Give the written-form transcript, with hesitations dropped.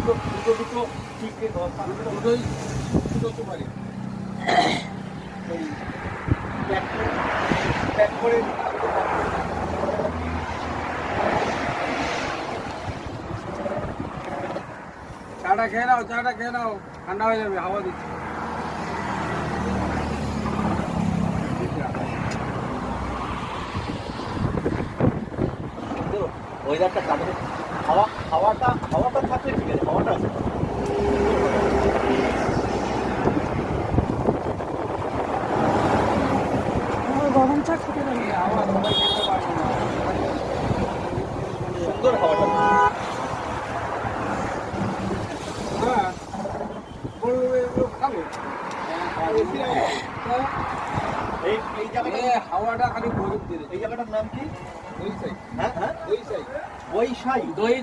দুটো ঠিক দুটোই করতে পারি প্যাক করে চাটা খেয়ে নাও ঠান্ডা হয়ে যাবে হাওয়া দিচ্ছে ওয়েদারটা তাদের হাওয়াটা থাকলে ঠিক আছে, হাওয়াটা আছে। গরম চা খেতে পারি। হাওয়া সবাই খেতে পারবে না সুন্দর হাওয়াটা। হ্যাঁ খাবে এই জায়গাটা, হাওয়াটা খালি গরম দিয়ে এই জায়গাটার নাম কি? দই সাই হ্যাঁ হ্যাঁ, দই সাই বৈশাই। দই